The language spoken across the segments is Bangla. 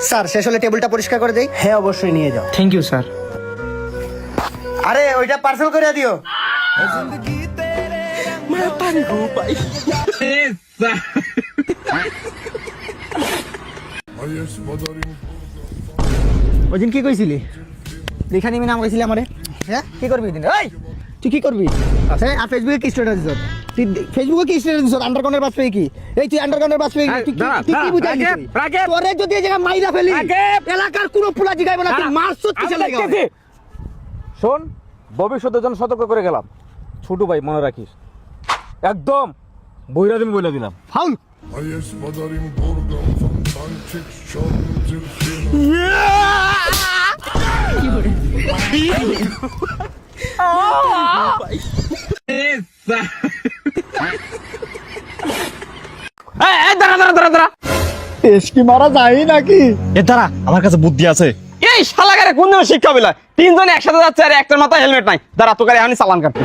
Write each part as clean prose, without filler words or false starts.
স্যার শেষ হলে টেবিলটা পরিষ্কার করে দেই। হ্যাঁ অবশ্যই নিয়ে যাও। Thank you sir. আরে ওইটা পার্সেল করে দিও। ওই দিন কি কইছিলি? লেখা নিবি নাম কইছিলি আমারে। হ্যাঁ কি করবি দিন? এই তুই কি করবি? আচ্ছা আর ফেসবুকে কি স্ট্যাটাস দিছ? তুই ফেসবুকে কি স্ট্যাটাস দিছ? আন্ডারগ্রাউন্ডের বাস পেয়ে কি? এই তুই আন্ডারগ্রাউন্ডের বাস পেয়ে তুই কি বুঝাই দিছিস? তোরে যদি এই জায়গা মাইরা ফেলি এলাকার কোনো পোলা জিগাইবে না, তুই মারছস কিসের লাগা? শোন, ভবিষ্যতের জন্য সতর্ক করে গেলাম। ছোট ভাই মনে রাখিস, একদম বইরা দিলাম। Foul. Hayes Madarim Borgam von Tanchik Schorn দাঁড়া। এসকি মারা যায় নাকি? এ দাঁড়া, আমার কাছে বুদ্ধি আছে। এই শালাগারে কোন শিক্ষা পেলা? তিনজনে একসাথে যাচ্ছে আর একটার মাথায় হেলমেট নাই। দাঁড়া, তোকে এখনই চালান কাটতে।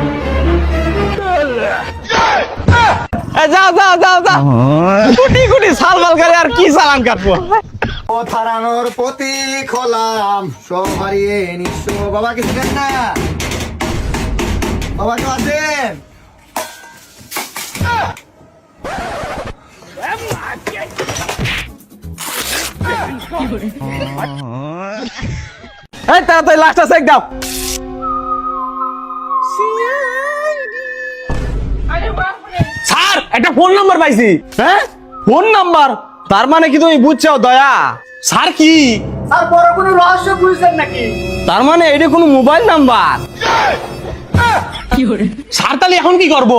যা কুটি সালবাল করে আর কি চালান কাটবো। পথ হারানোর প্রতীক হলাম, সব হারিয়ে নিঃস্ব। বাবা কিছু দেন না? বাবা কেউ আছেন? এই তাড়াতাড়ি লাস্টটা চেক দাও। স্যার, একটা ফোন নাম্বার পাইছি। হ্যাঁ, ফোন নাম্বার? তার মানে কি তুমি বুঝছো দয়া? স্যার কি আর বড় কোনো রহস্য বুঝছেন নাকি? তার মানে এটা কোনো মোবাইল নাম্বার? স্যার তাহলে এখন কি করব?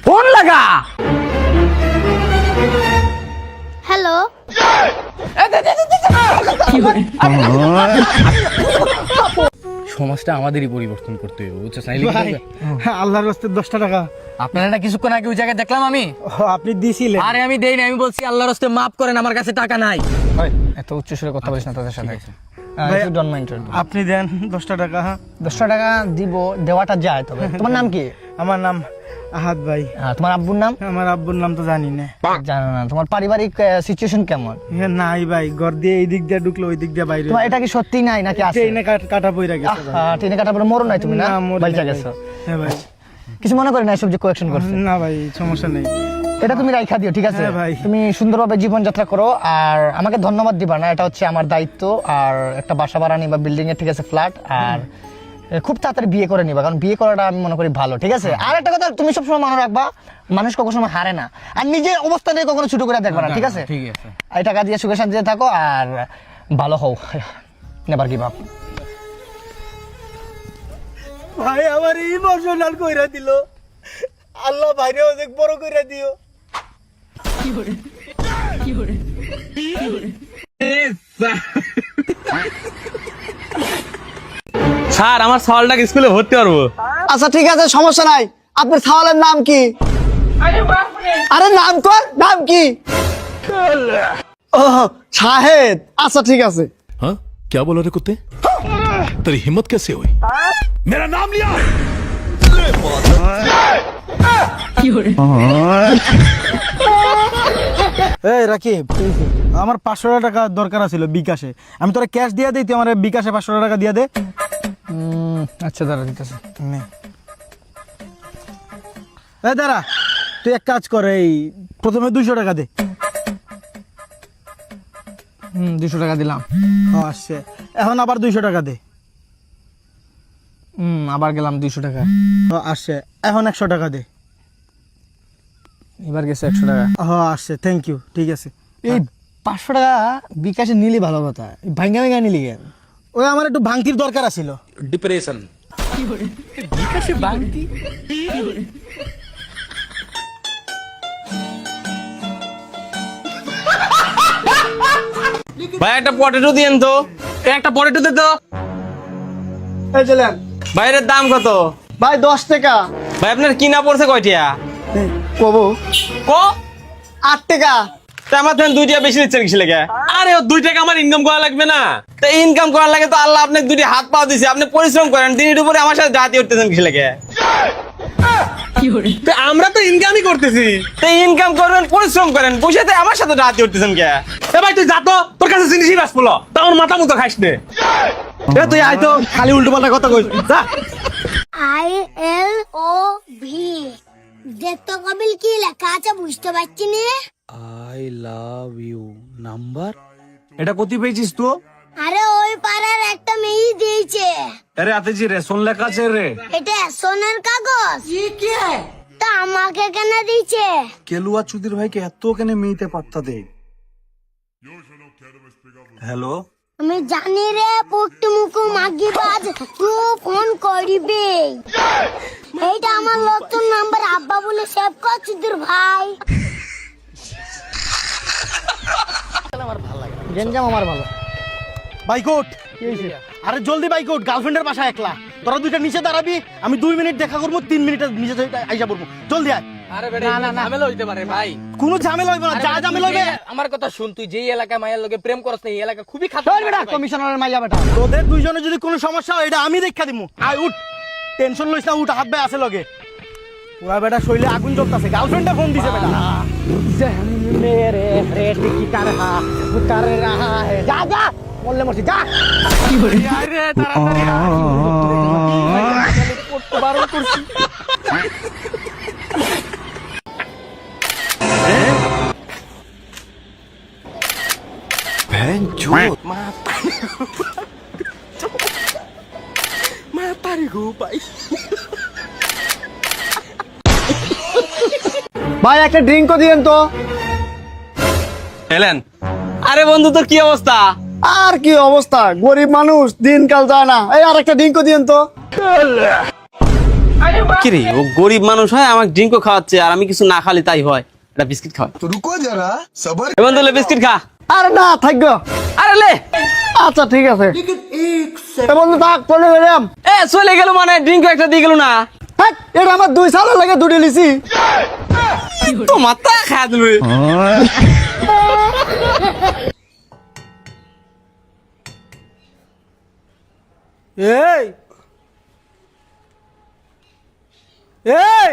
ফোন লাগা। হ্যালো, সমাজটা আমাদেরই পরিবর্তন করতে হবে, বুঝছো? ভাই আল্লাহর রাস্তায় 10 টাকা আপনারা না কিছুক্ষণ আগে ওই জায়গায় দেখলাম আমি। আপনি দিছিলেন। আরে আমি দেই না, আমি বলছি আল্লাহর রাস্তায় মাফ করেন, আমার কাছে টাকা নাই। এত উচ্চ সুরে কথা বলিস না তাদের সাথে। আপনি দেন 10 টাকা। হ্যাঁ 10 টাকা দিব, দেওয়াটা যায়। তবে তোমার নাম কি? আমার নাম আহাদ ভাই। তোমার আব্বুর নাম? আমার আব্বুর নাম তো জানি না। জানো না? তোমার পারিবারিক সিচুয়েশন কেমন? নাই ভাই, ঘর দিয়ে এই দিক দিয়ে ঢুকলো ওই দিক দিয়ে বাইরে। তোমার এটা কি সত্যি নাই নাকি আছে? ট্রেনে কাটা পইরা গেছে ভাই। ট্রেনে কাটা পরে মরো নাই তুমি? না মরি বাইচা নাই গেছো? হ্যাঁ ভাই। কিছু মনে করি না, এসব যে কোয়েকশন করছে। না ভাই সমস্যা নেই। এটা তুমি রাইখা দিও, ঠিক আছে? হ্যাঁ ভাই। তুমি সুন্দরভাবে জীবনযাত্রা করো, আর আমাকে ধন্যবাদ দিবা না, এটা হচ্ছে আমার দায়িত্ব। আর একটা বাসা ভাড়া নিবা, বিল্ডিং এর, ঠিক আছে, ফ্ল্যাট। আর খুব তাড়াতাড়ি বিয়ে করে নিবা, কারণ বিয়ে করাটা আমি মনে করি ভালো, ঠিক আছে? আর একটা কথা তুমি সবসময় মনে রাখবা, মানুষ কখনো সময় হারে না, আর নিজের অবস্থা নিয়ে কখনো ছোট করে দেখবা না, ঠিক আছে? ঠিক আছে। এই টাকা দিয়ে সুখে শান্তিতে থাকো আর ভালো হও। নেবার কি ভাব। ভাই আমার ইমোশনাল কইরা দিল। আল্লাহ ভাইরে অনেক বড় কইরা দিও। স্যার, আমার সওয়ালটাকে স্কুলে ভর্তি করবো। আচ্ছা ঠিক আছে, সমস্যা নাই। আপনার সাওয়ালের নাম কি? আরে নাম তো, নাম কি? ও শাহেদ। আচ্ছা ঠিক আছে। हाँ क्या बोला रे कुत्ते? तेरी हिम्मत कैसे हुई? मेरा नाम लिया। এই রাকিব, আমার 500 টাকা দরকার ছিল বিকাশে। আমি তোরা ক্যাশ দিয়া দেই, তুই আমার বিকাশে 500 টাকা দিয়া দে। আচ্ছা দাঁড়া, দিতেছে। নে। এই দাঁড়া, তুই এক কাজ কর, এই প্রথমে 200 টাকা দে। 200 টাকা দিলাম। আসছে, এখন আবার 200 টাকা দে। আবার গেলাম 200 টাকা। আসছে, এখন 100 টাকা দে। এবার গেছে 100 টাকা। আসছে, থ্যাংক ইউ, ঠিক আছে। এই 500 টাকা বিকাশে নিলি ভালো কথা, ভাঙ্গা ভাঙ্গা নিলি কেন? ওই আমার একটু ভাঙতির দরকার ছিল। डिप्रेशन। ভাই একটা পটেটো দিয়েন তো। একটা পটেটো দে তো। এই চলেন বাইরের দাম কত? ভাই 10 টাকা। ভাই আপনার কিনা পড়ছে কয়টিয়া? কব কো 8 টাকা। তা আমার থেকে 2 টাকা বেশি দিচ্ছেন কিসে লেগে? আরে ও 2 টাকা আমার ইনকাম করা লাগবে না? তা ইনকাম করার লাগে তো আল্লাহ আপনাকে 2টি হাত পা দিয়েছে, আপনি পরিশ্রম করেন, দিনের উপরে আমার সাথে জাতি উঠতেছেন কিসে লেগে? তো আমরা তো ইনকামই করতেছি। তো ইনকাম করবেন, পরিশ্রম করেন, বসে তো আমার সাথে রাত উঠতেছেন কে? এ ভাই তুই যা তো, তোর কাছে জিনিসই বাস পড়লো, তা আমার মাথা মতো খাইস নে। এ তুই আয় তো, খালি উল্টো পাল্টা কথা কইস যা। ILOV দেখতো কবিল কি লেখা আছে বুঝতে পারছি না। এটা কোথায় পেয়েছিস তো? আরে ওই পাড়ার একটা মেয়ে দিয়েছে। আরে আতেজি রে, শোন লেখা আছে রে। এটা সোনার কাগজ। তা আমাকে কেন দিয়েছে? কেলুয়া চুদির ভাইকে এত কেন মেয়েতে পাত্তা দে? হ্যালো, আমি জানি রে পুট্টু মুকু মাগি বাজ তুই ফোন করবি। এইটা আমার নতুন নাম্বার, আব্বা বলে সেভ কর চুদির ভাই। গেঞ্জাম আমার ভালো। বাইকোট, আরে জলদি বাইকোট, গার্লফ্রেন্ডের বাসা একলা। তোরা দুইটা নিচে দাঁড়াবি, আমি 2 মিনিট দেখা করবো, 3 মিনিটে নিচে আইসা পড়বো। জলদি আয়। আরে বেটা, ঝামেলা হইতে পারে ভাই। কোনো ঝামেলা হইব না, যা ঝামেলা হইবে। আমার কথা শুন, তুই যেই এলাকায় মায়ের লগে প্রেম করছ না, এই এলাকা খুবই চল খারাপ বেটা, কমিশনারের মাইয়া বেটা। তোদের দুইজনে যদি কোনো সমস্যা হয় এটা আমি দেখা দিমু। আয় উঠ, টেনশন লইস না, উঠ, হাত ভাই আছে লগে। পুরা বেটা শৈলে আগুন জ্বলতাছে, গার্লফ্রেন্ডে ফোন দিছে বেটা। মেরে রেট কি কার হা উতার রাহা হে। যা যা, বললে মরছি, যা। ভাই একটা ড্রিঙ্কও দিয়েন তো। এলেন। আরে বন্ধু, তোর কি অবস্থা? আর কি অবস্থা, গরিব মানুষ, দিনকাল যায় না। এই আর একটা ড্রিঙ্কও দিয়েন তো। কি রে, ও গরিব মানুষ হয়, আমাকে ড্রিঙ্কও খাওয়াচ্ছে, আর আমি কিছু না খালি তাই হয়। একটা বিস্কিট খাওয়া। তো রুকো যারা, সবার। এ বন্ধু, লে বিস্কিট খা। আরে না থাকবে। আরে লে। আচ্ছা ঠিক আছে। এ বন্ধু থাক, চলে গেলাম। এ চলে গেল মানে, ড্রিঙ্ক একটা দিয়ে গেল না। হ্যাঁ, এটা আমার 2 সাল লাগে দুটি লিছি। তো মাথা খায় দিল। এই এই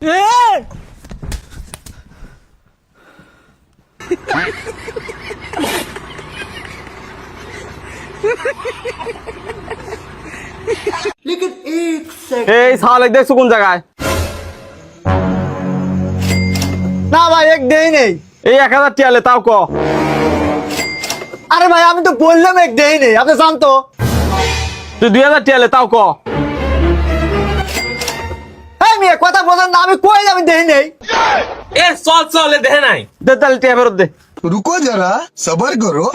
এই এই সালে দেখছো কোন জায়গায়? না ভাই, এক দেই নেই। এই 1000 টিয়ালে তাও ক। আরে ভাই আমি তো বললাম এক দেই নেই, আপনি জানতো। তুই 2000 টিয়ালে তাও ক। এই মেয়ে কথা বলেন না, আমি কই আমি দেই নেই। এ চল চল, এ দেখে নাই। দে তাহলে টিয়া ফেরত দে। রুকো যারা, সবার করো।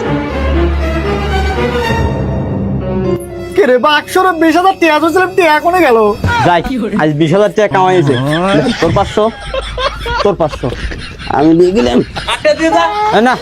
কে রে, বাক্সর 20,000 টাকা ধরছিলাম, টাকা কোনে গেল? যাই, আজ 20,000 টাকা কামাইছে। তোর 500, তোর 500 আমি দিয়ে গেলাম। আটটা দিয়ে যা। না